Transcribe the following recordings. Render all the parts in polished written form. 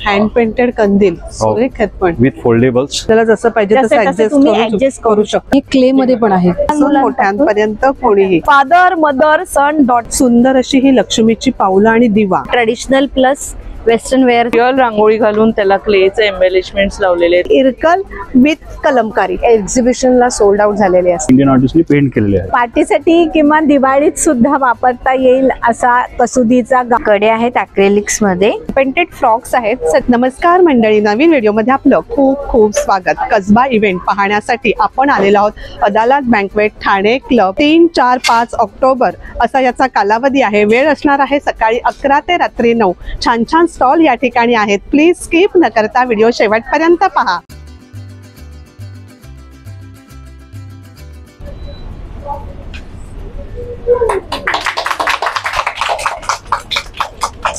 Hand painted कंदील सुरेख आहेत पण विथ फोल्डेबल्स. त्याला जसं पाहिजे तसं ऍडजस्ट करू शकतो. क्ले मध्ये पण आहे, मोठ्यांपर्यंत कोणीही. Father, mother, son, daughter. सुंदर अशी ही लक्ष्मीची पावलं आणि दिवा. Traditional plus western wear. Real rangoli घालून त्याला क्लेचे एम्बेलिशमेंट्स लावलेले आहेत. इरकल विथ कलमकारी. एक्झिबिशनला सोल्ड आउट झालेले असतात. इंडियन आर्टिस्टनी पेंट केलेले आहे. पार्टीसाठी किंवा दिवाळीत सुद्धा वापरता येईल असा कसुदीचा कडे आहेत अक्रेलिक्स मध्ये. पेंटेड फ्रॉक्स आहेत. नमस्कार मंडळी, नवीन व्हिडिओ मध्ये आपलं खूप खूप स्वागत. कसबा इव्हेंट पाहण्यासाठी आपण आलेलो आहोत अदालत बँकवेट ठाणे क्लब. 3, 4, 5 ऑक्टोबर असा याचा कालावधी आहे. वेळ असणार आहे सकाळी 11 ते रात्री 9. छान छान स्टॉल या ठिकाणी आहेत. प्लीज स्किप न करता व्हिडिओ शेवटपर्यंत पहा.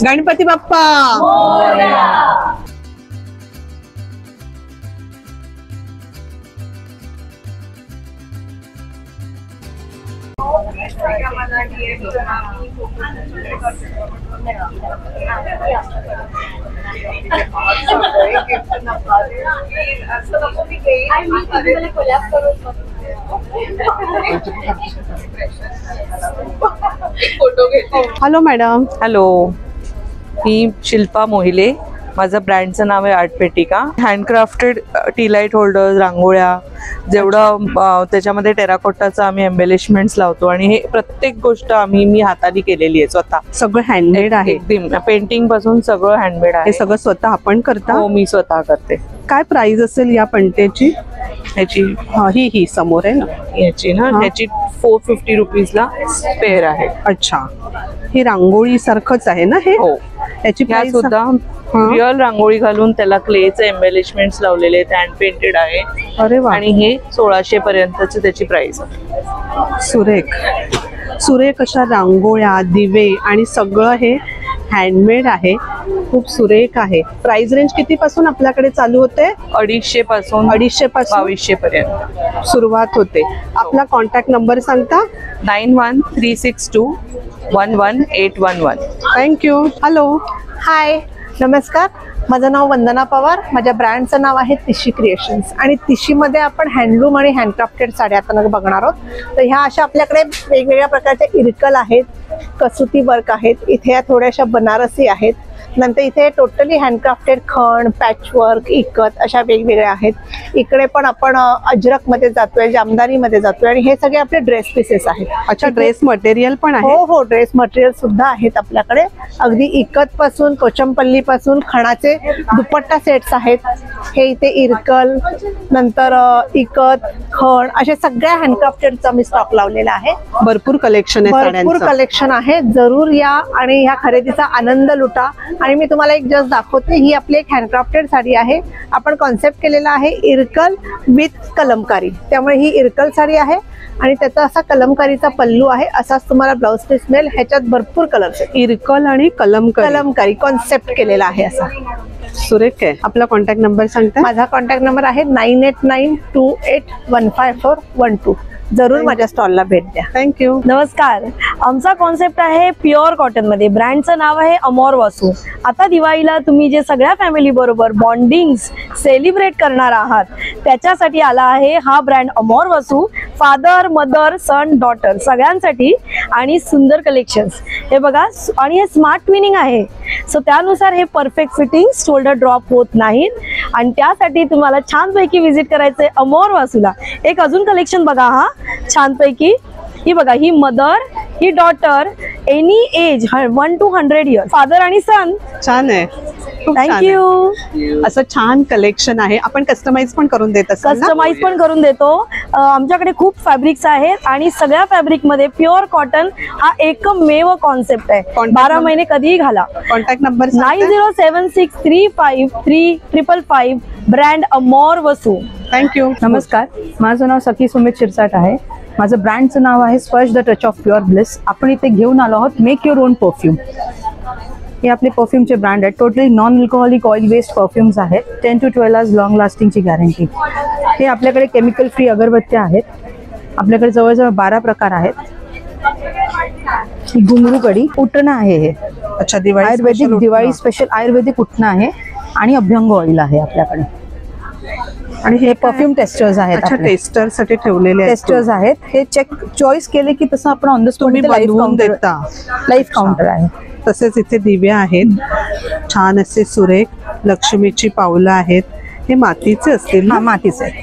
Ganpati Bappa Morya. Hello madam. Hello, मी शिल्पा मोहिले. माझं ब्रँडचं नाव आहे Artpetika. Handcrafted tea light holders, रांगोळ्या, जेवढं त्याच्यामध्ये टेराकोटाचं आम्ही एम्बेलिशमेंट्स लावतो. आणि हे प्रत्येक गोष्ट मी हाताने केलेली आहे स्वतः. सगळं हँडमेड आहे. पेंटिंग पासून सगळं हँडमेड आहे. हे सगळं स्वतः आपण करता? हो, मी स्वतः करते. काय प्राइस असेल या पणतेची? ह्याची ही समोर आहे ना, ह्याची ना, ह्याची 450 रुपीजला पेअर आहे. अच्छा, ही रांगोळी सारखंच आहे ना हे? हो. याची प्राइस सुद्धा रिअल रांगोळी घालून त्याला क्लेचे एम्बेलिशमेंट्स लावलेले आहेत. हँड पेंटेड आहे. अरे वा. आणि हे 1600 पर्यंतची त्याची प्राइस आहे. सुरेख सुरेख अशा रांगोळ्या, दिवे आणि सगळं हे हँडमेड आहे. खूप सुरेख आहे. प्राइस रेंज किती पासून आपल्याकडे चालू होते? 250 पासून 2200 पर्यंत सुरुवात होते. आपला कॉन्टॅक्ट नंबर सांगता? 9136211811. थँक्यू. हॅलो. हाय, नमस्कार. माझं नाव वंदना पवार. माझ्या ब्रँडचं नाव आहे तिशी क्रिएशन्स. आणि तिशीमध्ये आपण हँडलूम आणि हँडक्राफ्टेड साड्या आता बघणार आहोत. तर ह्या अशा आपल्याकडे वेगवेगळ्या प्रकारच्या इरकल आहेत, कसुती वर्क आहेत, इथे या थोड्याशा बनारसी आहेत. नंतर इथे टोटली हँडक्राफ्टेड खण, पॅचवर्क, इकत अशा वेगवेगळ्या आहेत. इकडे पण आपण अजरक मध्ये जातोय, जामदानी मध्ये जातोय. आणि हे सगळे आपले ड्रेस पीसेस आहेत. अच्छा, ड्रेस मटेरियल पण आहे? हो हो, ड्रेस मटेरियल सुद्धा आहेत आपल्याकडे. अगदी इकत पासून, पोचमपल्ली पासून खणाचे दुपट्टा सेट्स आहेत. हे इथे इरकल, नंतर इकत, खण अशा सगळ्या हँडक्राफ्टेडचा मी स्टॉक लावलेला आहे. भरपूर कलेक्शन आहे. भरपूर कलेक्शन आहे. जरूर या आणि ह्या खरेदीचा आनंद लुटा. आणि मी तुम्हाला एक जस्ट दाखवते. ही आपली एक हँडक्राफ्टेड साडी आहे. आपण कॉन्सेप्ट केलेला आहे इरकल विथ कलमकारी. त्यामुळे ही इरकल साडी आहे आणि त्याचा असा कलमकारीचा पल्लू आहे. असाच तुम्हाला ब्लाउज पीस मिळेल. ह्याच्यात भरपूर कलर्स आहेत. इरकल आणि कलमकारी कॉन्सेप्ट केलेला आहे असा. सुरेख आहे. आपला कॉन्टॅक्ट नंबर सांगता? माझा कॉन्टॅक्ट नंबर आहे 9892815412. जरूर माझ्या स्टॉलला भेट द्या. थँक्यू. नमस्कार. आमचा कॉन्सेप्ट आहे प्युअर कॉटन मध्ये. ब्रँडचं नाव आहे अमोर वासू. आता दिवाळीला तुम्ही जे सगळ्या फॅमिली बरोबर बॉन्डिंग्स सेलिब्रेट करणार आहात, त्याच्यासाठी आला आहे हा ब्रँड अमोर वासू. फादर, मदर, सन, डॉटर सगळ्यांसाठी. आणि सुंदर कलेक्शन्स हे बघा. आणि हे स्मार्ट ट्विनिंग आहे. सो त्यानुसार हे परफेक्ट फिटिंग, शोल्डर ड्रॉप होत नाहीत. आणि त्यासाठी तुम्हाला छानपैकी विजिट करायचंय अमोर वासूला. एक अजून कलेक्शन बघा हा छानपैकी. ही बघा, ही मदर, ही daughter, any age 1 to 100 years, father आणि सन. छान आहे. थँक्यू. असं छान कलेक्शन आहे. आपण कस्टमाइज पण करून देत असतो? कस्टमाइज पण करून देतो. आमच्याकडे खूप फॅब्रिक्स आहेत आणि सगळ्या फॅब्रिक मध्ये प्युअर कॉटन हा एकमेव कॉन्सेप्ट आहे. 12 महिने कधीही घाला. Contact number 9076353555. ब्रँड अमोर वसू. थँक्यू. नमस्कार, माझं नाव सखी सुमित शिरसाट आहे. माझं ब्रँडचं नाव आहे स्पर्श the touch of pure bliss. आपण इथे घेऊन आलो आहोत मेक युअर ओन परफ्यूम. हे आपले परफ्यूमचे ब्रँड आहेत. Totally non alcoholic oil based perfumes आहेत. 10 to 12 hours लॉंग लास्टिंगची गॅरंटी. हे आपल्याकडे केमिकल फ्री अगरबत्त्या आहेत. आपल्याकडे जवळजवळ 12 प्रकार आहेत. घुंगरू कडी उटणं आहे हे. अच्छा, दिवाळी आयुर्वेदिक दिवाळी स्पेशल आयुर्वेदिक उटणं आहे. आणि अभ्यंग ऑइल आहे आपल्याकडे. आणि हे परफ्यूम टेस्टर्स आहेत. अच्छा, टेस्टर साठी ठेवलेले टेस्टर्स आहेत. हे चेक चॉईस केले की तसं आपण ऑन द स्पॉट बनवून देता. लाईव्ह काउंटर आहे. तसेच इथे दिवे आहेत, छान असे सुरेख लक्ष्मीची पावलं आहेत. हे मातीचे असतील ना?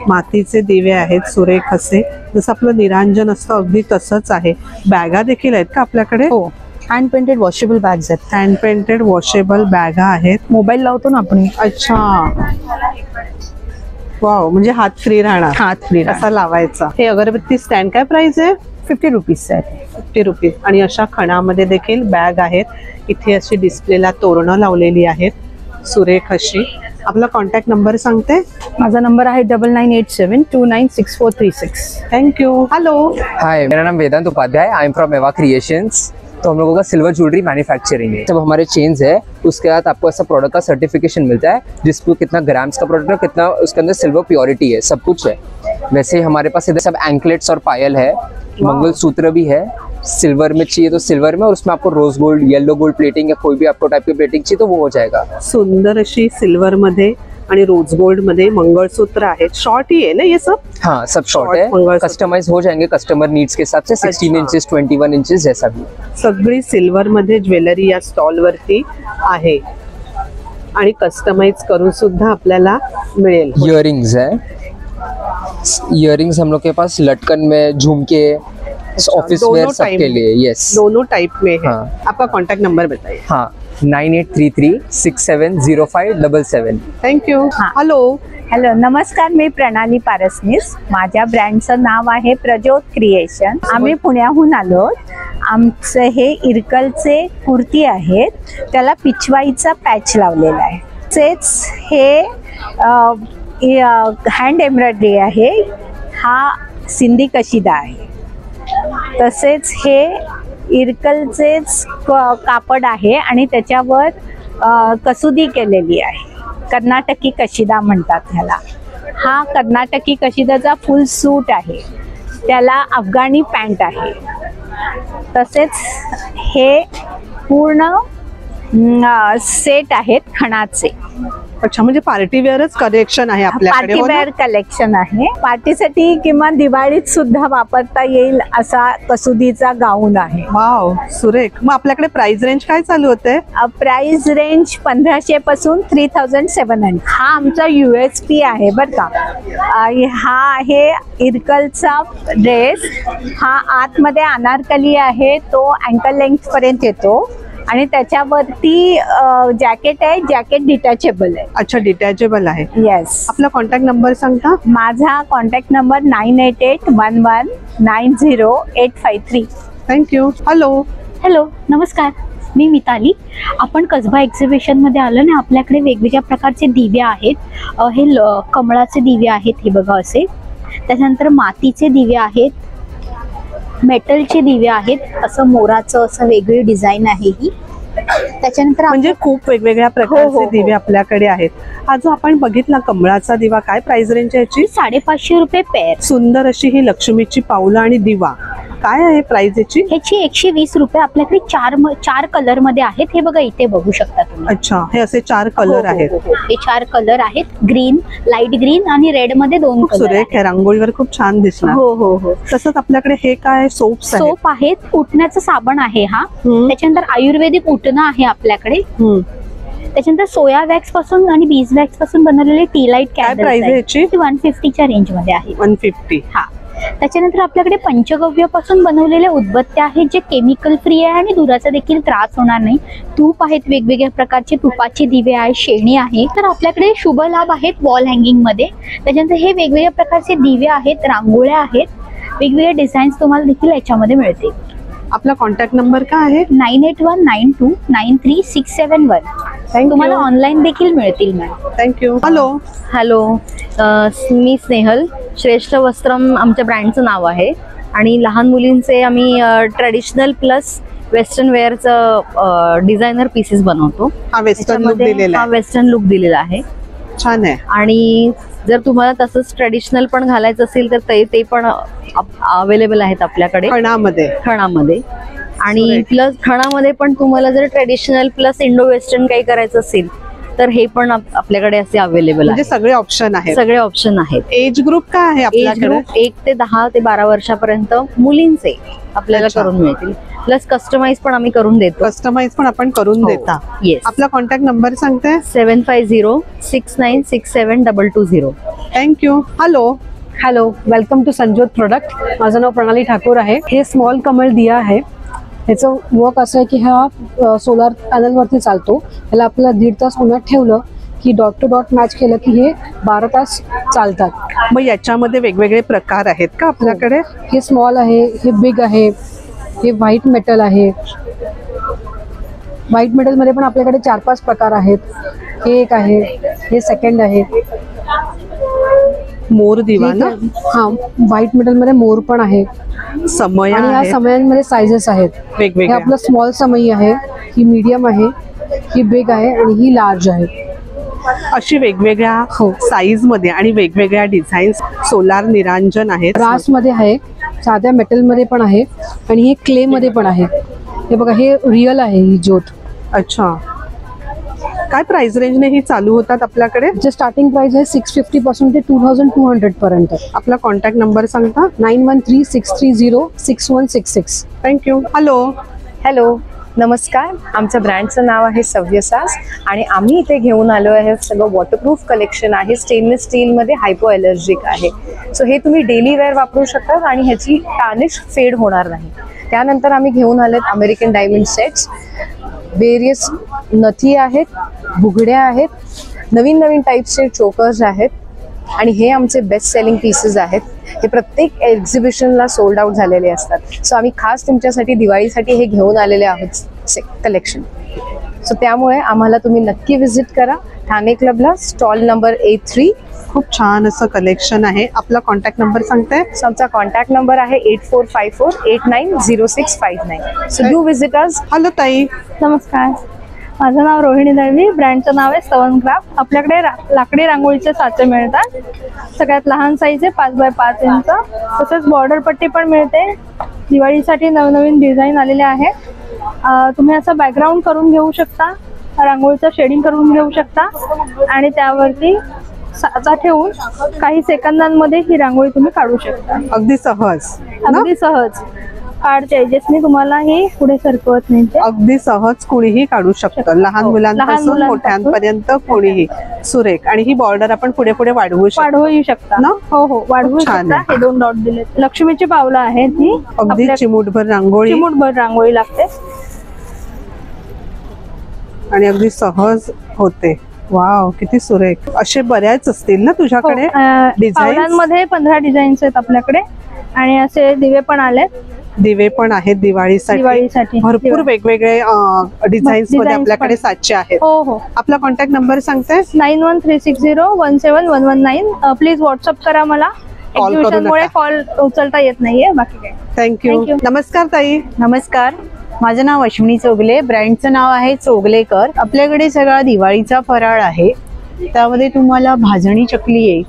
मातीचे दिवे आहेत सुरेख असे, जसं आपलं निरांजन असतं अगदी तसंच आहे. बॅगा देखील आहेत का आपल्याकडे? हो, हँड पेंटेड वॉशेबल बॅग्स आहेत. हँड पेंटेड वॉशेबल बॅगा आहेत. मोबाईल लावतो ना आपण. अच्छा, वाव, म्हणजे हात फ्री राहणार. हात फ्री असा लावायचा. हे अगरबत्ती स्टँड काय प्राइस आहे? 50 रुपीज आहे. 50 रुपीज. आणि अशा खणामध्ये देखील बॅग आहेत. इथे अशी डिस्प्लेला तोरणं लावलेली आहेत सुरेख अशी. आपला कॉन्टॅक्ट नंबर सांगते? माझा नंबर आहे 9987296436. Thank you. हेलो, हाय, मेरा नाम Vedant Upadhyay, I am from Eva creations. तो हम लोगों का सिल्वर ज्वेलरी मैन्युफैक्चरिंग है. जब हमारे चेन्स है उसके बाद आपको ऐसा प्रोडक्ट का सर्टिफिकेशन मिलता है जिसको कितना ग्राम्स का प्रोडक्ट है, कितना उसके अंदर सिल्वर प्योरिटी है, सब कुछ है. वैसे ही हमारे पास इधर सब एंकलेट्स और पायल है, मंगलसूत्र भी है. सिल्वर में चाहिए तो सिल्वर में, और उसमें आपको rose gold, yellow gold plating या कोई भी आपको टाइप की प्लेटिंग चाहिए तो वो हो जाएगा. सुंदर अशी सिल्वर मध्ये आणि रोज गोल्ड मध्ये मंगलसूत्र आहेत. शॉर्ट ही है ना ये सब? हाँ, सब शॉर्ट है. कस्टमाइज हो जाएंगे कस्टमर नीड्स के हिसाब से. 16 इंचेस, 21 इंचेस जैसा भी. सगळी सिल्वर मध्ये ज्वेलरी या स्टॉल वरती आहे आणि कस्टमाइज करून सुद्धा आपल्याला मिळेल. इयरिंग्स है. इयरिंग्स हम लोग के पास लटकन में, झुमके, ऑफिस वेयर सबके लिए. यस, दोनों टाइप में है. हाँ. आपका कॉन्टैक्ट नंबर बताइए. हाँ, 9833670577. Thank you. हॅलो, हॅलो, नमस्कार. मी प्रणाली पारसनीस. माझ्या ब्रँडचं नाव आहे प्रज्योत क्रिएशन. आम्ही पुण्याहून आलो. आमचं हे इरकलचे कुर्ती आहेत, त्याला पिचवाईचा पॅच लावलेला आहे. तसेच हे हँड एम्ब्रॉयडरी आहे. हा सिंधी कशिदा आहे. तसेच हे इरकलचेच कापड आहे आणि त्याच्यावर कसुदी केलेली आहे. कर्नाटकी कशिदा म्हणतात ह्याला. हा कर्नाटकी कशिदाचा फुल सूट आहे, त्याला अफगाणी पॅन्ट आहे. तसेच हे पूर्ण सेट आहेत खणाचे. अच्छा, म्हणजे पार्टी वेअरच कलेक्शन आहे आपल्याकडे. पार्टी वेअर कलेक्शन आहे. पार्टीसाठी किंवा दिवाळीत सुद्धा वापरता येईल असा कसुदीचा गाऊन आहे. वाव, सुरेख. मग आपल्याकडे प्राइस रेंज काय चालू होते? प्राइस रेंज 1500 पासून 3700. हा आमचा USP आहे बर का. हा आहे इरकलचा ड्रेस. हा आतमध्ये अनारकली आहे, तो अँकल लेंथ पर्यंत येतो आणि त्याच्यावरती जॅकेट आहे. जॅकेट डिटॅचेबल आहे. अच्छा, डिटॅचेबल आहे. येस. आपला कॉन्टॅक्ट नंबर सांगता? माझा contact number 9881190853. Thank you. Hello, hello, नमस्कार. मी मिताली. आपण कसबा एक्झिबिशनमध्ये आलो ना. आपल्याकडे वेगवेगळ्या प्रकारचे दिवे आहेत. हे कमळाचे दिवे आहेत, हे बघा असे. त्याच्यानंतर मातीचे दिवे आहेत, मेटलचे दिवे आहेत, असं मोराचं असं वेगळी डिझाईन आहे ही. त्याच्यानंतर म्हणजे खूप वेगवेगळ्या प्रकारचे दिवे आपल्याकडे आहेत. हा जो आपण बघितला कमळाचा दिवा, काय प्राइस रेंज आहे याची? 550 रुपये पेअर. सुंदर अशी ही लक्ष्मीची पावलं आणि दिवा, काय आहे प्राइस याची? ह्याची 120 रुपये. आपल्याकडे चार कलर मध्ये आहेत. हे बघा, इथे बघू शकता तुम्ही. अच्छा, हे असे 4 कलर आहेत. हे 4 कलर आहेत. ग्रीन, लाईट ग्रीन आणि रेड मध्ये 2 कलर. सुरेख आहे, रांगोळीवर खूप छान दिसणार. हो. तसंच आपल्याकडे हे काय सोप्स आहेत? सोप आहेत. उठण्याचं साबण आहे हा. त्याच्यानंतर आयुर्वेदिक उठणं आहे आपल्याकडे. त्याच्यानंतर सोया वॅक्स पासून आणि बीज वॅक्स पासून बनवलेले टी लाईट कॅन्डल्स. प्राइस आहे याची? 150च्या रेंज मध्ये आहे. 150. हा. त्याच्यानंतर आपल्याकडे पंचगव्य पासून बनवलेल्या उदबत्त्या आहेत, जे केमिकल फ्री आहे आणि दुराचा देखील त्रास होणार नाही. तूप आहेत, वेगवेगळ्या प्रकारचे तुपाचे दिवे आहेत, शेणी आहे. तर आपल्याकडे शुभ लाभ आहेत वॉल हँगिंग मध्ये. त्याच्यानंतर हे वेगवेगळ्या प्रकारचे दिवे आहेत, रांगोळ्या आहेत, वेगवेगळे डिझाईन्स तुम्हाला देखील याच्यामध्ये मिळतील. आपला कॉन्टॅक्ट नंबर काय आहे? 9819293671. तुम्हाला ऑनलाईन देखील मिळतील मॅम. थँक्यू. हॅलो, मी स्नेहल. श्रेष्ठ वस्त्रम आमच्या ब्रँडचं नाव आहे. आणि लहान मुलींचे आम्ही ट्रेडिशनल प्लस वेस्टर्न वेअरचं डिझायनर पीसेस बनवतो. हा वेस्टर्न लुक दिलेला हा आहे. वेस्टर्न लुक दिलेला आहे. छान आहे. आणि जर तुम्हाला तसंच ट्रेडिशनल पण घालायचं असेल तर ते पण अवेलेबल आहेत आपल्याकडे खणामध्ये. आणि प्लस खणामध्ये पण तुम्हाला जर ट्रेडिशनल प्लस इंडो वेस्टर्न काही करायचं असेल तर हे पण आपल्याकडे असे अवेलेबल म्हणजे आहे. सगळे ऑप्शन आहेत. सगळे ऑप्शन आहेत. एज ग्रुप काय आहे एज आपल्याकडे? ग्रुप 1 ते 10 ते 12 वर्षापर्यंत मुलींचे आपल्याला अच्छा. करून मिळतील. प्लस कस्टमाइज पण आम्ही करून देतो. कस्टमाइज पण आपण करून देता. येस. आपला कॉन्टॅक्ट नंबर सांगते? 7506967220. Thank you. Hello. Hello, welcome to Sanjot product. माझं नाव प्रणाली ठाकूर आहे. हे स्मॉल कमल दिया आहे. ह्याचं वर्क असं आहे की हा सोलार पॅनलवरती चालतो. ह्याला आपल्याला 1.5 तास उन्हात ठेवलं की डॉट टू डॉट मॅच केलं की हे 12 तास चालतात. मग याच्यामध्ये वेगवेगळे प्रकार आहेत का आपल्याकडे? हे स्मॉल आहे, हे बिग आहे, हे व्हाईट मेटल आहे. व्हाईट मेटलमध्ये पण आपल्याकडे 4-5 प्रकार आहेत. हे एक आहे, हे सेकंड आहे. मोर दिवा ना? हा, व्हाईट मेटल मध्ये मोर पण आहे. समय आणि या आहे समयांमध्ये सायझेस आहेत. हे वेगवेगळे. आपलं स्मॉल समई आहे, ही मीडियम आहे, ही बिग आहे आणि ही लार्ज आहे. अशी वेगवेगळ्या हो. साईज मध्ये आणि वेगवेगळ्या डिझाईन्स सोलार निरांजन आहेत. ब्रास मध्ये आहे, साध्या मेटल मध्ये पण आहे आणि हे क्ले मध्ये पण आहे. हे बघा, हे रिअल आहे ही ज्योत. अच्छा, काय प्राइस रेंजने ही चालू होतात आपल्याकडे? जे स्टार्टिंग प्राइस आहे 650 पासून ते 2200 पर्यंत. आपला कॉन्टॅक्ट नंबर सांगता? 9136306166. थँक्यू. हॅलो. हॅलो, नमस्कार. आमचं ब्रँडचं नाव आहे सव्यसास आणि आम्ही इथे घेऊन आलो आहे सगळं वॉटरप्रूफ कलेक्शन आहे. स्टेनलेस स्टीलमध्ये हायपो ॲलर्जिक आहे. सो हे तुम्ही डेली वेअर वापरू शकता आणि ह्याची टार्निश फेड होणार नाही. त्यानंतर आम्ही घेऊन आलेत अमेरिकन डायमंड सेट्स. वेरियस नथी आहेत, बुगड्या आहेत, नवीन नवीन टाईप्सचे चोकर्स आहेत आणि हे आमचे बेस्ट सेलिंग पीसेस आहेत. हे प्रत्येक एक्झिबिशनला सोल्ड आउट झालेले असतात. सो आम्ही खास तुमच्यासाठी दिवाळीसाठी हे घेऊन आलेले आहोत कलेक्शन. सो त्यामुळे आम्हाला तुम्ही नक्की व्हिजिट करा ठाणे क्लबला, स्टॉल नंबर A3. खूप छान असं कलेक्शन आहे. आपला कॉन्टॅक्ट नंबर सांगते? सो आमचा कॉन्टॅक्ट नंबर आहे 8454890659. So do visit us. Hello ताई. नमस्कार, माझं नाव रोहिणी दळवी. ब्रँडचं नाव आहे स्तवन क्राफ्ट. आपल्याकडे लाकडी रांगोळीचे साचे मिळतात. सगळ्यात लहान साईज आहे 5x5 इंच. तसंच बॉर्डर पट्टी पण मिळते. दिवाळीसाठी नवनवीन डिझाईन आलेले आहेत. तुम्ही असं बॅकग्राऊंड करून घेऊ शकता, रांगोळीचं शेडिंग करून घेऊ शकता आणि त्यावरती साचा ठेवून काही सेकंदांमध्ये ही रांगोळी तुम्ही काढू शकता. अगदी सहज ना? अगदी सहज. कार्ड चार्जेसनी तुम्हाला हे पुढे सरकवत नाही. ते अगदी सहज कोणीही काढू शकतं, लहान हो, मुलांपासून मुलांपासून मोठ्यांपर्यंत कोणीही. सुरेख. आणि ही बॉर्डर आपण पुढे पुढे वाढवू शकता ना? हो हो, वाढवू छान शकता. आहे. हे 2 डॉट दिले. लक्ष्मीची पावलं आहेत. ही अगदी आपल्या- चिमूटभर रांगोळी चिमूटभर रांगोळी लागते आणि अगदी सहज होते. वाव, किती सुरेख. असे बऱ्याच असतील ना तुझ्याकडे डिझाईन? पावलांमध्ये 15 डिझाईन्स आहेत आपल्याकडे आणि असे दिवे पण आलेत. दिवे पण आहेत दिवाळीसाठी. भरपूर वेगवेगळे डिझाईन्स मध्ये आपल्याकडे साचे आहेत. हो हो. आपला कॉन्टॅक्ट नंबर सांगते? 9136017119. प्लीज व्हॉट्सअप करा मला. कॉल करू एक्झिबिशनमुळे नका. कॉल उचलता येत नाहीये, बाकी काय. थँक्यू. Thank you. नमस्कार ताई. नमस्कार, माझं नाव अश्विनी चोगले. ब्रँडचं नाव आहे चोगलेकर. आपल्याकडे सगळा दिवाळीचा फराळ आहे. त्यामध्ये तुम्हाला भाजणी चकली येईल,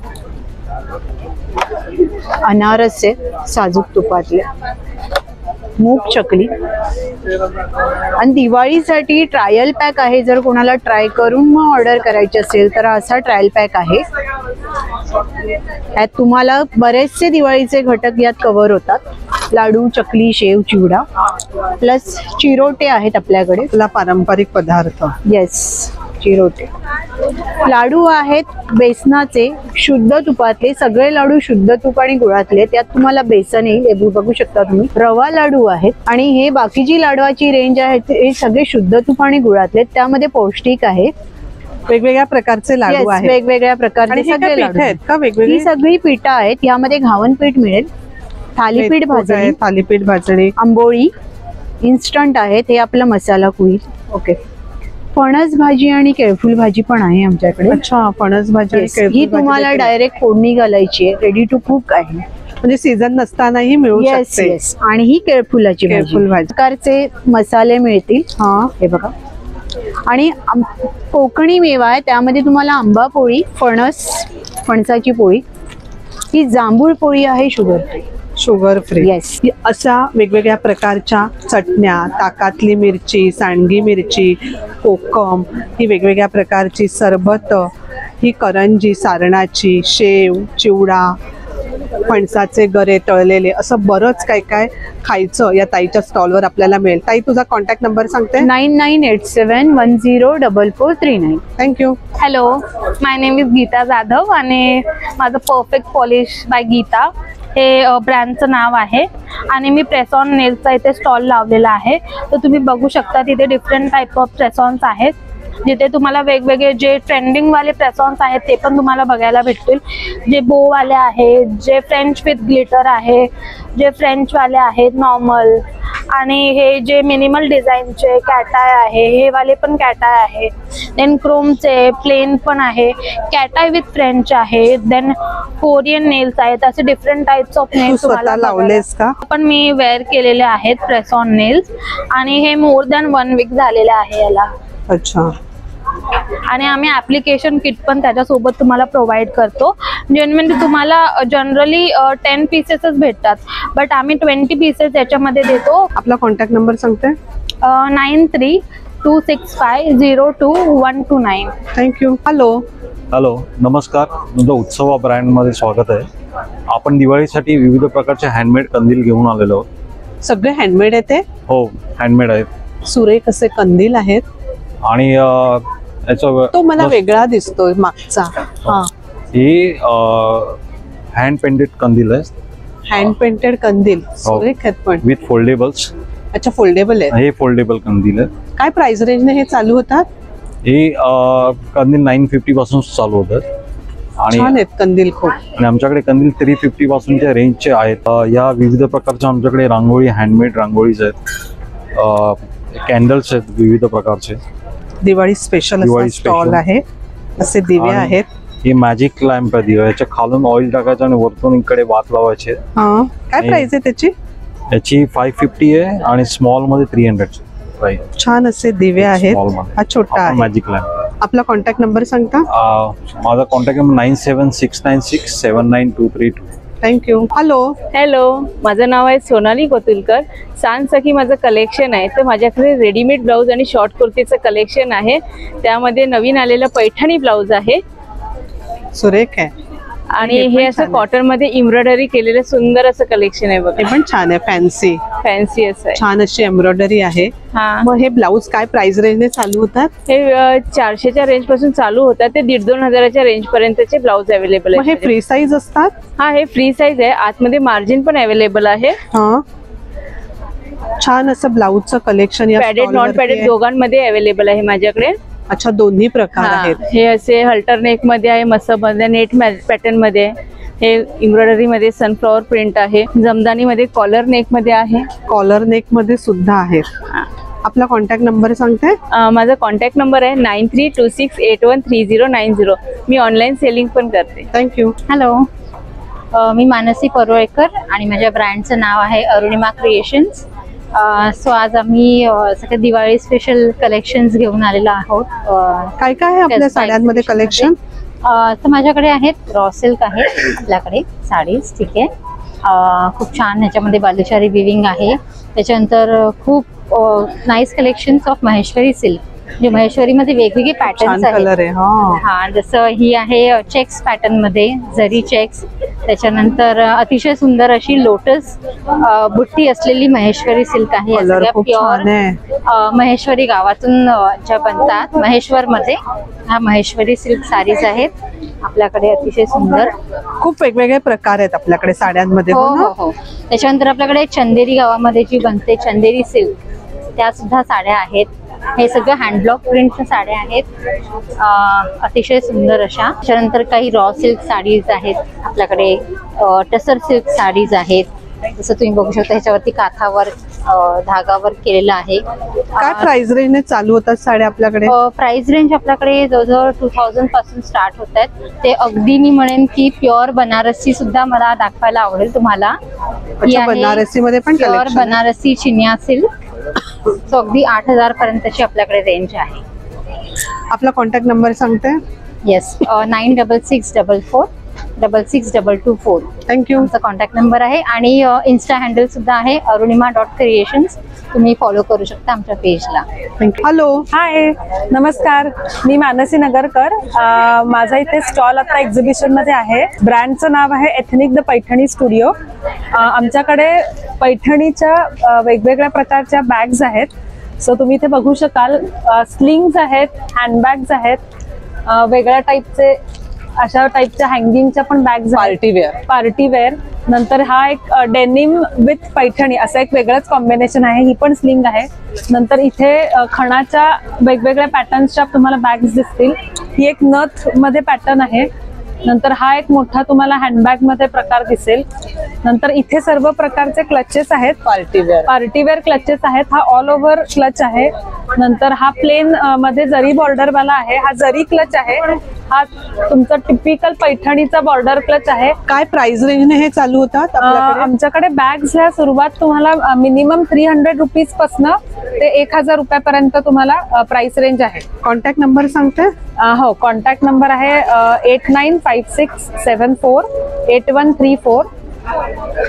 अनारसे साजूक तुपातले, मूग चकली आणि दिवाळीसाठी ट्रायल पॅक आहे. जर कोणाला ट्राय करून मग ऑर्डर करायची असेल तर असा ट्रायल पॅक आहे. यात तुम्हाला बरेचसे दिवाळीचे घटक यात कव्हर होतात. लाडू, चकली, शेव, चिवडा प्लस चिरोटे आहेत आपल्याकडे. आपला पारंपरिक पदार्थ. येस, चिरोटे. लाडू आहेत बेसनाचे, शुद्ध तुपातले. सगळे लाडू शुद्ध तूप आणि गुळातले. त्यात तुम्हाला बेसन येईल, हे बघू शकता तुम्ही. रवा लाडू आहेत आणि हे बाकीची लाडवाची रेंज आहे हे सगळे शुद्ध तूप आणि गुळातले. त्यामध्ये पौष्टिक आहे. वेगवेगळ्या प्रकारचे लाडू Yes, आहेत. वेगवेगळ्या आणि प्रकारचे हे काय सगळे पीठ लाडू आहेत का वेगवेगळी? ही सगळी पीठं आहेत. यामध्ये घावन पीठ मिळेल, थालीपीठ भाजणी, थालीपीठ भाजणी, आंबोळी इन्स्टंट आहेत. हे आपला मसाला कुई. ओके. फणस भाजी आणि केळफुल भाजी पण आहे आमच्याकडे. अच्छा, फणस भाजी आणि Yes, केळफूल ही भाजी तुम्हाला देखील. डायरेक्ट फोडणी घालायची आहे. रेडी टू कुक आहे. म्हणजे सीझन नसतानाही मिळू येस शकते. येस. आणि ही केळफुलाची केळफुल भाजी. प्रकारचे मसाले मिळतील. हा, हे बघा. आणि कोकणी मेवा आहे, त्यामध्ये तुम्हाला आंबा पोळी, फणसाची पोळी, ही जांभूळ पोळी आहे sugar free. Sugar free. Yes. अशा वेगवेगळ्या प्रकारच्या चटण्या, ताकातली मिरची, सांडगी मिरची, कोकम, ही वेगवेगळ्या प्रकारची सरबत, ही करंजी सारणाची, शेव, चिवडा, फणसाचे गरे तळलेले, असं बरंच काय काय खायचं या ताईच्या स्टॉलवर आपल्याला मिळेल. ताई, तुझा कॉन्टॅक्ट नंबर सांगते. 9987100439. Thank you. Hello, my name is Geeta Jadhav आणि माझं परफेक्ट पॉलिश बाय गीता हे ब्रँडचं नाव आहे आणि मी प्रेस ऑन नेल्सचा इथे स्टॉल लावलेला आहे. तर तुम्ही बघू शकता तिथे डिफरंट टाईप ऑफ प्रेसॉन्स आहेत, जिथे तुम्हाला वेगवेगळे जे ट्रेंडिंगवाले प्रेसॉन्स आहेत ते पण तुम्हाला बघायला भेटतील. जे बोवाले आहेत, जे फ्रेंच विथ ग्लिटर आहे, जे फ्रेंचवाले आहेत नॉर्मल, आणि हे जे मिनिमल डिझाईनचे कॅटाय आहे, हे वाले पण कॅटाय आहे. देन क्रोमचे प्लेन पण आहे, कॅटाय विथ फ्रेंच आहे, देन कोरियन नेल्स आहेत. असे डिफरंट टाइप्स ऑफ नेल्स स्वतः लावलेस का? पण मी वेअर केलेले आहेत प्रेस ऑन नेल्स आणि हे मोर दॅन 1 वीक झालेले आहे याला. अच्छा. आणि आम्ही ऍप्लिकेशन किट पण त्याच्यासोबत तुम्हाला प्रोव्हाइड करतो. जेन्युइनली तुम्हाला जनरली 10 पीसेसच भेटतात, बट आम्ही 20 पीसेस याच्यामध्ये देतो. आपला कॉन्टॅक्ट नंबर सांगते. 9326502129. थँक्यू. हॅलो. हॅलो, नमस्कार. तुमचं उत्सव ब्रँडमध्ये स्वागत आहे. आपण दिवाळीसाठी विविध प्रकारचे हँडमेड कंदील घेऊन आलेलो आहोत. सगळे हँडमेड आहे ते? हो, हँडमेड आहेत. सुरेख असे कंदील आहेत आणि तो मला वेगळा दिसतोय मागचा. हा, हे हँड पेंटेड कंदील आहे. हँड पेंटेड कंदील सुरेख आहेत पण विथ फोल्डेबल्स. अच्छा, फोल्डेबल आहे. हे फोल्डेबल कंदील आहे. काय प्राइस रेंजने हे चालू होतात? हे कंदील 950 पासून चालू होतात छान आहेत कंदील खूप. आणि आमच्याकडे कंदील 350 पासूनच्या रेंजचे आहेत. या विविध प्रकारच्या आमच्याकडे रांगोळी, हँडमेड रांगोळीज आहेत, कॅन्डल्स आहेत विविध प्रकारचे. दिवाळी स्पेशल स्टॉल आहे. असे दिवे आहेत. ही मॅजिक लॅम्प आहे दिवा. याच्या खालून ऑइल टाकायचं आणि वरतून इकडे वात लावायचे. काय प्राइस आहे त्याची? याची 550 आहे आणि स्मॉल मध्ये 300 प्राइस. छान असे दिवे आहेत. हा छोटा आहे मॅजिक लॅम्प. आपला कॉन्टॅक्ट नंबर सांगता? माझा contact number 9769679232. Thank you. Hello. Hello, माझं नाव आहे सोनाली कोतुलकर. सांसखी माझं कलेक्शन आहे. तर माझ्याकडे रेडीमेड ब्लाऊज आणि शॉर्ट कुर्तीचं कलेक्शन आहे. त्यामध्ये नवीन आलेलं पैठणी ब्लाऊज आहे. सुरेख आहे. आणि हे असं कॉटन मध्ये एम्ब्रॉयडरी केलेलं सुंदर असं कलेक्शन आहे बघा. हे पण छान आहे. फॅन्सी असं आहे. छान अशी एम्ब्रॉयडरी आहे. मग हे ब्लाऊज काय प्राइस रेंजने चालू होतात? हे 400च्या रेंज पासून चालू होतात ते 1,500-2 हजाराच्या रेंज पर्यंतचे ब्लाऊज अवेलेबल आहे. हे फ्री साईज असतात? हा, हे फ्री साईज आहे. आतमध्ये मार्जिन पण अवेलेबल आहे. हा, छान असं ब्लाऊजचं कलेक्शन. पॅडेड नॉन पॅडेड दोघांमध्ये अवेलेबल आहे माझ्याकडे. अच्छा, दोन्ही प्रकार आहेत. हे असे हल्टर नेक मध्ये आहे, मसब मध्ये, नेट पॅटर्न मध्ये. हे एम्ब्रॉयडरी मध्ये सनफ्लॉवर प्रिंट आहे. जमदानी मध्ये कॉलर नेक मध्ये आहे. कॉलर नेक मध्ये सुद्धा आहे. आपला कॉन्टॅक्ट नंबर सांगते? माझा कॉन्टॅक्ट नंबर आहे 9326813090. मी ऑनलाईन सेलिंग पण करते. थँक्यू. हॅलो, मी मानसी परोळेकर आणि माझ्या ब्रँडचं नाव आहे अरुणिमा क्रिएशन्स. सो आज आम्ही सगळे दिवाळी स्पेशल कलेक्शन्स घेऊन आलेलो आहोत. काय काय आहे आपल्या साड्यांमध्ये कलेक्शन? तर माझ्याकडे आहेत रॉ सिल्क आहे आपल्याकडे साडीज. ठीक आहे, खूप छान ह्याच्यामध्ये बालुशारी विविंग आहे. त्याच्यानंतर खूप nice collections of Maheshwari silk. जे महेश्वरीमध्ये वेगवेगळे पॅटर्न्स आहेत. हा, जसं ही आहे चेक्स पॅटर्न मध्ये, जरी चेक्स. त्याच्यानंतर अतिशय सुंदर अशी लोटस बुट्टी असलेली महेश्वरी सिल्क आहे. प्युअर महेश्वरी गावातून ज्या बनतात महेश्वर मध्ये, हा महेश्वरी सिल्क साडीज आहेत आपल्याकडे. अतिशय सुंदर खूप वेगवेगळे प्रकार आहेत आपल्याकडे साड्यांमध्ये. हो. त्याच्यानंतर आपल्याकडे चंदेरी गावामध्ये जी बनते चंदेरी सिल्क, त्या सुद्धा साड्या आहेत. हे सगळं हँडब्लॉक प्रिंटच्या साड्या आहेत, अतिशय सुंदर अशा. त्याच्यानंतर काही रॉ सिल्क साडीज आहेत आपल्याकडे. टसर सिल्क साडीज आहेत. जसं तुम्ही बघू शकता ह्याच्यावरती काथावर धागावर केलेलं आहे. काय प्राइस रेंजने चालू होतात साड्या आपल्याकडे? प्राइस रेंज आपल्याकडे जवळजवळ 2000 पासून स्टार्ट होत आहेत. ते अगदी मी म्हणेन की प्युअर बनारसी सुद्धा मला दाखवायला आवडेल तुम्हाला. बनारसी मध्ये पण प्युअर बनारसी चिनिया सिल्क. सो अगदी 8000 पर्यंतची आपल्याकडे रेंज आहे. आपला कॉन्टॅक्ट नंबर सांगते? येस, 9664 66224. थँक्यू. आमचा कॉन्टॅक्ट नंबर आहे आणि इन्स्टा हँडल सुद्धा आहे arunima.creations. तुम्ही फॉलो करू शकता आमच्या पेजला. थँक्यू. हॅलो. हाय, नमस्कार. मी मानसी नगरकर. माझा इथे स्टॉल आता एक्झिबिशन मध्ये आहे. ब्रँडचं नाव आहे एथनिक द पैठणी स्टुडिओ. आमच्याकडे पैठणीच्या वेगवेगळ्या प्रकारच्या बॅग्स आहेत. सो तुम्ही इथे बघू शकाल. स्लिंग्स आहेत, हँडबॅग्स आहेत, वेगळ्या टाईपचे अशा टाईपच्या हँगिंगच्या पण बॅग्स, पार्टी वेअर. नंतर हा एक डेनिम विथ पैठणी असं एक वेगळंच कॉम्बिनेशन आहे. ही पण स्लिंग आहे. नंतर इथे खणाच्या वेगवेगळ्या पॅटर्न्सच्या तुम्हाला बॅग्स दिसतील. ही एक नथ मध्ये पॅटर्न आहे. नंतर हा एक मोठा तुम्हाला हँडबॅग मध्ये प्रकार दिसेल. नंतर इथे सर्व प्रकारचे क्लचेस आहेत. पार्टीवेअर क्लचेस आहेत. हा ऑल ओव्हर क्लच आहे. नंतर हा प्लेन मध्ये जरी बॉर्डर वाला आहे. हा जरी क्लच आहे. हा तुमचा टिपिकल पैठणीचा बॉर्डर क्लच आहे. काय प्राइस रेंजने हे चालू होतात आपल्याकडे? आमच्याकडे बॅग्स ह्या सुरुवात तुम्हाला मिनिमम 300 रुपीज पासन ते 1000 रुपयापर्यंत तुम्हाला प्राइस रेंज आहे. कॉन्टॅक्ट नंबर सांगते? हो, कॉन्टॅक्ट नंबर आहे 8956748134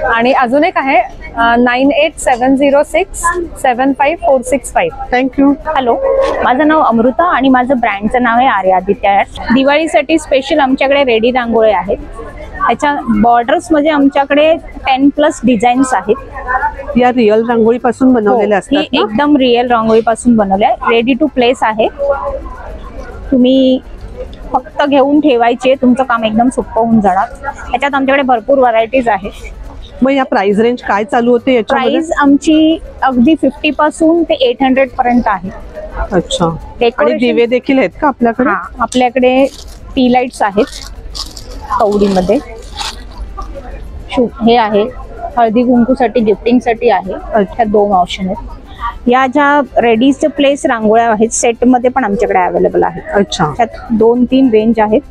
आणि अजून एक आहे 9870675465. थँक्यू. हॅलो, माझं नाव अमृता आणि माझं ब्रँडचं नाव आहे आर्यादित्य. दिवाळीसाठी स्पेशल आमच्याकडे रेडी रांगोळी आहेत. ह्याच्या बॉर्डर्स मध्ये आमच्याकडे 10+ डिझाईन्स आहेत. या रिअल रांगोळी पासून बनवलेल्या असतात ही एकदम रिअल रांगोळी पासून बनवल्या. रेडी टू प्लेस आहे. तुम्ही फक्त घेऊन ठेवायचे, तुमचं काम एकदम सोपं होऊन जाणार. याच्यात आमच्याकडे भरपूर व्हरायटीज आहेत. मग या प्राइस रेंज काय चालू होते याच्यामध्ये? प्राइस आमची अगदी 50 पासून ते 800 पर्यंत आहे. अच्छा. आणि दिवे देखील आहेत का आपल्याकडे? आपल्याकडे टी लाईट्स आहेत कवडीमध्ये. हे आहे हळदी कुंकूसाठी, गिफ्टिंगसाठी आहे. ह्या 2 ऑप्शन आहेत. या ज्या रेडी टू प्लेस रांगोळ्या आहेत सेट मध्ये पण आमच्याकडे अवेलेबल आहेत. अच्छा. त्यात 2-3 रेंज आहेत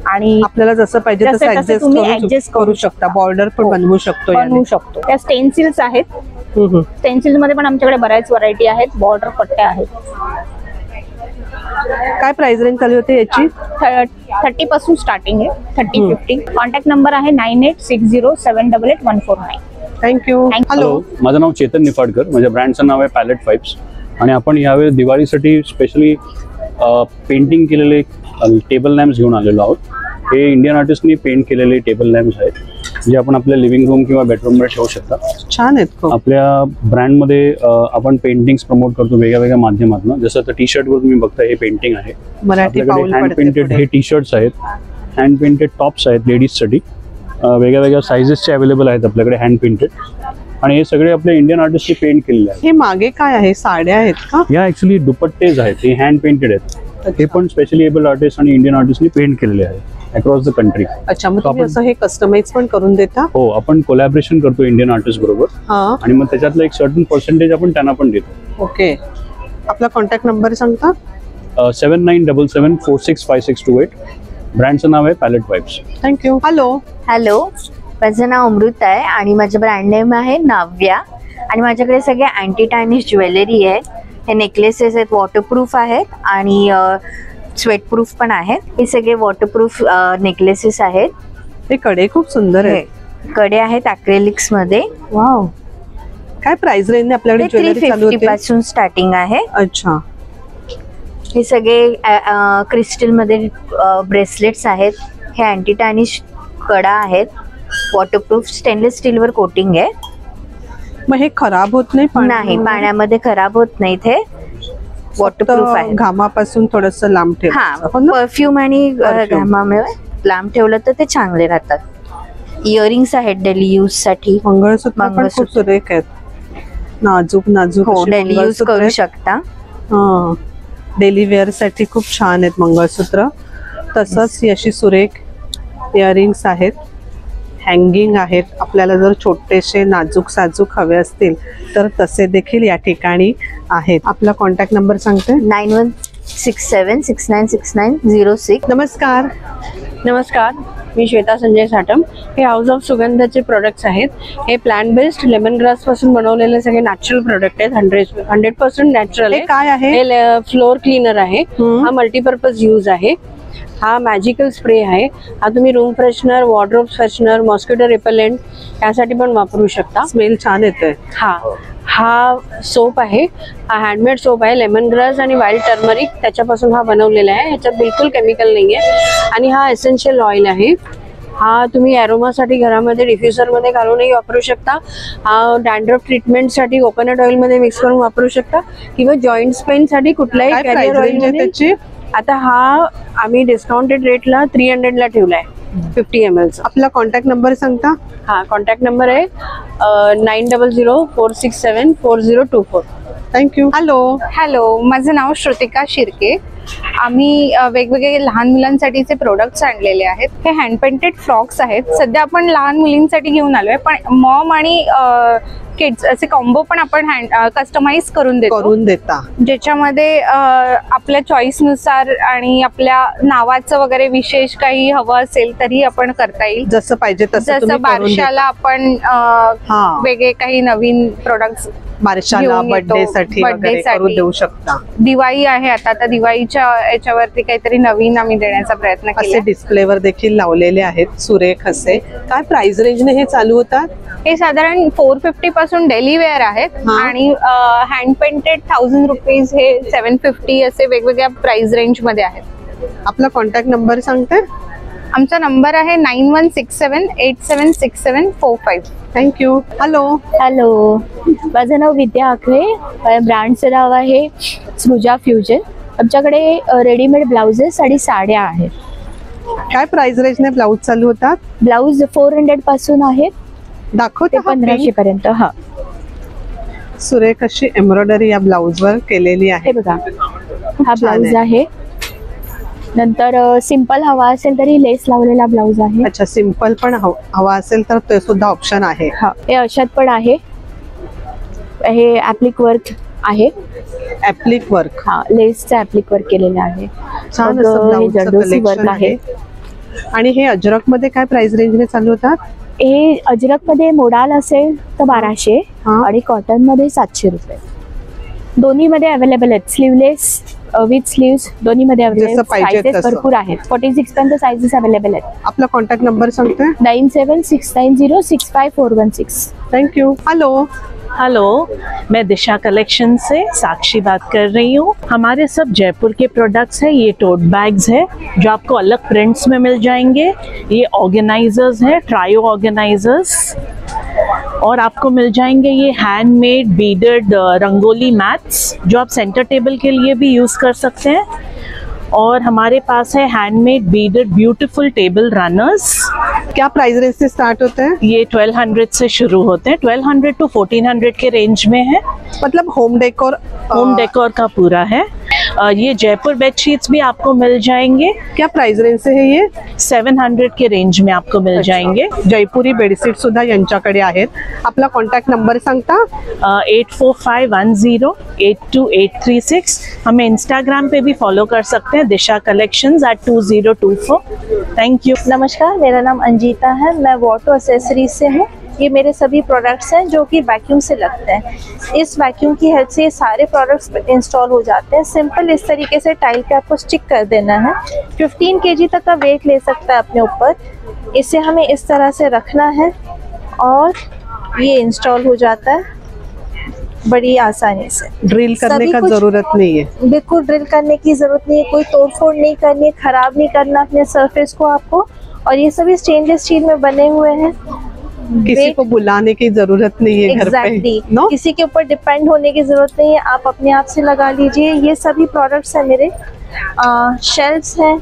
आणि आपल्याला जसं पाहिजे तसं तुम्ही ऍडजस्ट करू शकता. बॉर्डर पण बनवू शकतो. त्या स्टेन्सिल्स आहेत. स्टेन्सिल्स मध्ये पण आमच्याकडे बऱ्याच व्हरायटी आहेत. बॉर्डर पट्ट्या आहेत. काय प्राइस रेंज चालू होते याची? 30 पासून स्टार्टिंग आहे. 30-50. कॉन्टॅक्ट नंबर आहे 9860788149. थँक्यू. हॅलो, माझं नाव चेतन निफाडकर. माझ्या ब्रँडचं नाव आहे पॅलेट वाइब्स आणि आपण यावेळी दिवाळीसाठी स्पेशली पेंटिंग केलेले टेबल लॅम्प्स घेऊन आलेलो आहोत. हे इंडियन आर्टिस्टनी पेंट केलेले टेबल लॅम्प्स आहेत जे आपण आपल्या लिव्हिंग रूम किंवा बेडरूममध्ये ठेवू शकता. छान आहेत. आपल्या ब्रँडमध्ये आपण पेंटिंग्स प्रमोट करतो वेगळ्या वेगळ्या माध्यमातून. जसं आता टी शर्टवर तुम्ही बघता हे पेंटिंग आहे. आपल्याकडे हँड पेंटेड हे टी शर्ट्स आहेत. हँड पेंटेड टॉप्स आहेत लेडीजसाठी. वेगळ्या वेगळ्या साइजेसचे अवेलेबल आहेत आपल्याकडे हँड पेंटेड. आणि हे सगळे आपल्या इंडियन आर्टिस्टनी पेंट केलेले आहेत. हे मागे काय आहे? साड्या आहेत का? या ऍक्च्युली दुपट्टेज आहेत. हे हँड पेंटेड आहेत. हे पण स्पेशली एबल आर्टिस्ट आणि इंडियन आर्टिस्टनी पेंट केलेले आहेत अक्रॉस द कंट्री. अच्छा. मग तुम्ही असं हे कस्टमाइज पण करून देता? हो, आपण कोलॅबरेशन करतो इंडियन आर्टिस्ट बरोबर आणि मग त्याच्यातलं एक सर्टन पर्सेंटेज आपण त्यांना पण देतो. ओके. आपला कॉन्टॅक्ट नंबर सांगता? 7977465628. ब्रँडचं नाव आहे palette vibes. Thank you. Hello. Hello, माझं नाव अमृत आहे आणि माझं ब्रँड नेम आहे नाव्या आणि माझ्याकडे सगळे अँटी टायनिश ज्वेलरी आहे. हे नेकलेसेस आहेत, वॉटरप्रूफ आहेत आणि स्वेटप्रूफ पण आहेत. हे सगळे वॉटरप्रूफ नेकलेसेस आहेत. हे कडे खूप सुंदर आहेत. कडे आहेत अक्रेलिक्स मध्ये. वाव. काय प्राइस रेंज आपल्याकडे ज्वेलरी चालू होते? 350 पासून स्टार्टिंग आहे. अच्छा. हे सगळे क्रिस्टल मध्ये ब्रेसलेट्स आहेत. हे अँटी टायनिश कडा आहेत. वॉटरप्रूफ स्टेनलेस स्टील वर कोटिंग आहे. मग हे खराब होत नाही? नाही, पाण्यामध्ये खराब होत नाही. ते वॉटरप्रूफ आहे. घामापासून थोडस लांब ठेव. परफ्यूम आणि घामामुळे लांब ठेवलं तर ते चांगले राहतात. इयरिंग्स आहेत डेली यूज साठी. मंगळसूत्र पण खूप सुरेख आहेत. नाजूक नाजूक. हो, डेली यूज करू शकता. डेली वेअर साठी खूप छान आहेत मंगळसूत्र. तसंच अशी सुरेख इयरिंग्स आहेत. हँगिंग आहेत. आपल्याला जर छोटेसे नाजूक साजूक हवे असतील तर तसे देखील या ठिकाणी आहेत. आपला कॉन्टॅक्ट नंबर सांगते? 9167696906. नमस्कार. नमस्कार, मी श्वेता संजय साटम. हे हाऊस ऑफ सुगंधाचे प्रोडक्ट्स आहेत. हे प्लांट बेस्ड लेमन ग्रास पासून बनवलेले सगळे नॅचरल प्रोडक्ट आहेत. 100% नॅचरल आहे. काय आहे? हे फ्लोर क्लीनर आहे. हा मल्टीपर्पज यूज आहे. हा मॅजिकल स्प्रे आहे. हा तुम्ही room freshener, wardrobe freshener, mosquito repellent यासाठी पण वापरू शकता. स्मेल छान येतोय. हा सोप आहे. हा हँडमेड सोप आहे. लेमन ग्रास आणि वाईल्ड टर्मरिक त्याच्यापासून हा बनवलेला आहे. ह्याच्यात बिलकुल केमिकल नाही आहे. आणि हा एसेन्शियल ऑइल आहे. हा तुम्ही ॲरोमासाठी घरामध्ये डिफ्युजरमध्ये घालूनही वापरू शकता. हा डॅन्ड्रफ ट्रीटमेंटसाठी कोकोनट ऑइलमध्ये मिक्स करून वापरू शकता किंवा जॉईंट्स पेनसाठी कुठल्याही कॅरियर ऑइल त्याची. आता हा आम्ही डिस्काउंटेड रेटला 300 ला ठेवला आहे 50 ml. आपला कॉन्टॅक्ट नंबर सांगता? हा कॉन्टॅक्ट नंबर आहे 9004674024. थँक्यू. हॅलो, माझं नाव श्रुतिका शिर्के. आम्ही वेगवेगळे लहान मुलांसाठीचे प्रोडक्ट्स आणलेले आहेत. हे हँड पेंटेड फ्रॉक्स आहेत. सध्या आपण लहान मुलींसाठी घेऊन आलोय, पण मॉम आणि किड्स असे कॉम्बो पण आपण कस्टमाइज करून देता, ज्याच्यामध्ये आपल्या चॉईसनुसार आणि आपल्या नावाचं वगैरे विशेष काही हवं असेल तरी आपण करता येईल. जसं पाहिजे तसं. जसं बारशाला आपण वेगळे काही नवीन प्रोडक्ट्स बारशाला बर्थडे साठी करून देऊ शकता. दिवाळी आहे आता, तर दिवाळीच्या याच्यावरती काहीतरी नवीन आम्ही देण्याचा प्रयत्न केला. असे डिस्प्लेवर देखील लावलेले आहेत सुरेख असे. काय प्राइस रेंजने हे चालू होतात? हे साधारण 450 पासून डेली वेअर आहेत आणि हँड पेंटेड 1000 रुपीज हे 750 असे वेगवेगळ्या प्राइस रेंज मध्ये आहेत. आपला कॉन्टॅक्ट नंबर सांगते? आमचा नंबर आहे 9167876745. थँक्यू. हॅलो. माझं नाव विद्या आखरे. ब्रँडचं नाव आहे सृजा फ्युजन. आमच्याकडे रेडीमेड ब्लाउजेस आणि साड्या आहेत. काय प्राइस रेंजने ब्लाउज चालू होतात? ब्लाउज 400 पासून आहेत, दाखवते 1500 पर्यंत. सुरेख अशी एम्ब्रॉयडरी या ब्लाउज वर केलेली आहे. बघा, हा ब्लाउज आहे. नंतर सिंपल हवा असेल तरी लेस लावलेला ब्लाउज आहे. अच्छा, सिंपल पण हवा असेल तर ते सुद्धा ऑप्शन आहे. हे अशात पण आहे. हे ऍप्लिक वर्क आहे. Applique work? लेसचं ऍप्लिक वर्क केलेलं आहे. छान असं जरदोसी वर्क आहे. आणि हे अजरक मध्ये काय प्राइस रेंजने चालू होतात? हे अजरक मध्ये मोडाल असेल तर 1200 आणि कॉटन मध्ये 700 रुपये. दोन्ही मध्ये अवेलेबल आहेत. स्लीवलेस विथ स्लीव्स दोन्ही मध्ये अवेलेबल. साइजेस भरपूर आहेत. 46 पर्यंत साइजेस अवेलेबल आहेत. आपला कॉन्टॅक्ट नंबर सांगते? 9769065416. Thank you. हेलो, मैं दिशा कलेक्शन से साक्षी बात कर रही हूँ. हमारे सब जयपुर के प्रोडक्ट्स हैं. ये टोट बैग्स है जो आपको अलग प्रिंट्स में मिल जाएंगे. ये ऑर्गेनाइजर्स हैं, ट्रायो ऑर्गेनाइजर्स. और आपको मिल जाएंगे ये हैंडमेड बीडेड रंगोली मैट्स जो आप सेंटर टेबल के लिए भी यूज़ कर सकते हैं. और हमारे पास है handmade beaded beautiful table runners. क्या प्राइस रेंज से स्टार्ट होते हैं? ये 1200 से शुरू होते हैं. 1200 to 1400 के रेंज में है. मतलब होम डेकोर का पूरा है. ये जयपुर बेडशीट्स भी आपको मिल जाएंगे. क्या प्राइस रेंज से है ये? 700 के रेंज में आपको मिल जाएंगे. जयपुरी बेडशीट सुद्धा यांच्याकडे आहेत. आपला कॉन्टॅक्ट नंबर सांगता? 8451082836. हमें इंस्टाग्राम पे भी फॉलो कर सकते हैं, दिशा कलेक्शंस @2024. Thank you. नमस्कार, मेरा नाम अंजिता है. मैं वॉटो एक्सेसरीज से हूँ. ये मेरे सभी प्रोडक्ट्स हैं जो कि वैक्यूम से लगते हैं. इस वैक्यूम की हेल्प से ये सारे प्रोडक्ट्स इंस्टॉल हो जाते हैं. सिंपल इस तरीके से टाइल पे आपको स्टिक कर देना है. 15 kg तक का वेट ले सकता है अपने ऊपर. इसे हमें इस तरह से रखना है और ये इंस्टॉल हो जाता है बड़ी आसानी से. ड्रिल करने का जरूरत नहीं है. बिल्कुल ड्रिल करने की जरूरत नहीं है. कोई तोड़फोड़ नहीं करनी है, खराब नहीं करना अपने सरफेस को आपको. और ये सभी स्टेनलेस स्टील में बने हुए हैं. किसी को बुलाने की जरूरत नहीं है घर पे. नो, किसी के ऊपर डिपेंड होने की जरूरत नहीं है. आप अपने आप से लगा लीजिए. ये सभी प्रोडक्ट्स हैं मेरे. शेल्फ्स हैं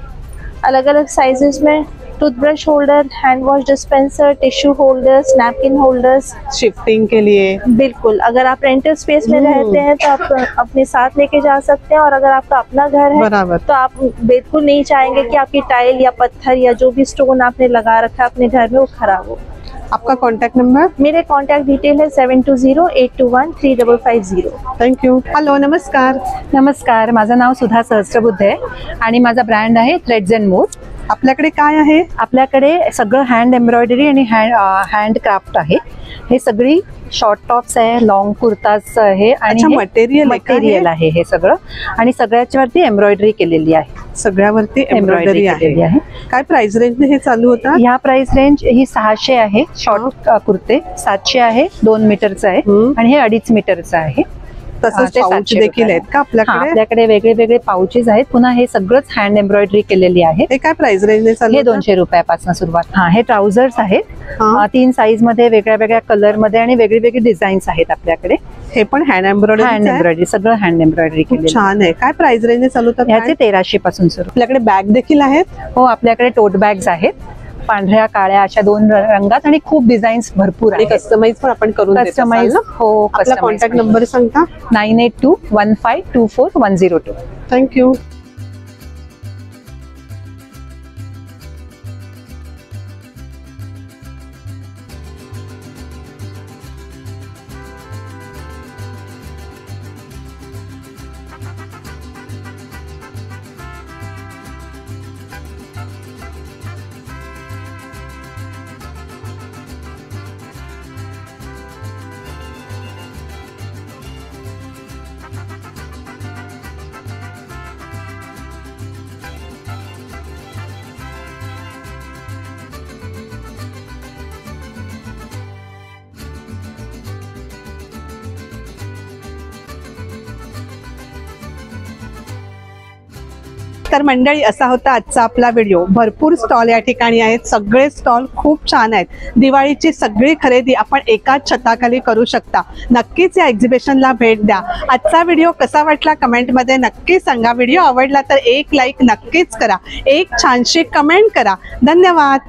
अलग अलग साइजेस में. Toothbrush holder, hand wash dispenser, tissue holders, napkin holders. Shifting के लिए बिल्कुल. अगर आप रेंटल स्पेस में रहते हैं तो आप अपने साथ लेके जा सकते हैं. और अगर आपका अपना घर है तो आप बिल्कुल नहीं चाहेंगे कि आपकी टाइल या पत्थर या जो भी स्टोन आपने लगा रखा है अपने घर में वो खराब हो. आपका कॉन्टॅक्ट नंबर? मेरे कॉन्टॅक्ट डिटेल है 7208213550. थँक्यू. हॅलो, नमस्कार. माझं नाव सुधा सहस्त्रबुद्धे आहे आणि माझा ब्रँड आहे थ्रेड्स अँड मोर. आपल्याकडे काय आहे? आपल्याकडे सगळं हँड एम्ब्रॉयडरी आणि हँड क्राफ्ट आहे. हे सगळी शॉर्ट टॉप्स आहे, लॉंग कुर्ताज आहे आणि मटेरियल आहे हे सगळं. आणि सगळ्याच्या वरती एम्ब्रॉयडरी केलेली आहे. सगळ्यावरती एम्ब्रॉयडरी आहे. काय प्राइस रेंज हे चालू होता? ह्या प्राइस रेंज ही 600 आहे. शॉर्ट कुर्ते 700 आहे, 2 मीटरचं आहे आणि हे 2.5 मीटरचं आहे. तसंच पाऊच देखील आहेत का आपल्याकडे? आपल्याकडे वेगळे वेगळे पाउचेस आहेत. पुन्हा हे सगळंच हँड एम्ब्रॉयडरी केलेली आहे. हे काय प्राइस रेंज हे 200 रुपयापासून सुरुवात. हे ट्राउझर्स आहेत. 3 साईज मध्ये, वेगळ्या वेगळ्या कलर मध्ये आणि वेगळे वेगळे डिझाईन्स आहेत आपल्याकडे. हे पण हँड एम्ब्रॉयडरी सगळं हँड एम्ब्रॉयडरी केलेलं. छान आहे. काय प्राइस रेंज चालू होतात? ह्याचे 1300 पासून सुरू. आपल्याकडे बॅग देखील आहेत? हो, आपल्याकडे टोट बॅग्स आहेत. पांढऱ्या काळ्या अशा 2 रंगात आणि खूप डिझाईन्स भरपूर आहेत. कस्टमाइज पण आपण करून कस्टमाइज. हो, आपला कॉन्टॅक्ट नंबर सांगता? 9821524102. थँक्यू. तर मंडळी, असा होता आजचा आपला व्हिडिओ. भरपूर स्टॉल या ठिकाणी आहेत. सगळे स्टॉल खूप छान आहेत. दिवाळीची सगळी खरेदी आपण एकाच छताखाली करू शकता. नक्कीच या एक्झिबिशनला भेट द्या. आजचा व्हिडिओ कसा वाटला कमेंटमध्ये नक्की सांगा. व्हिडिओ आवडला तर एक लाईक नक्कीच करा. एक छानशी कमेंट करा. धन्यवाद.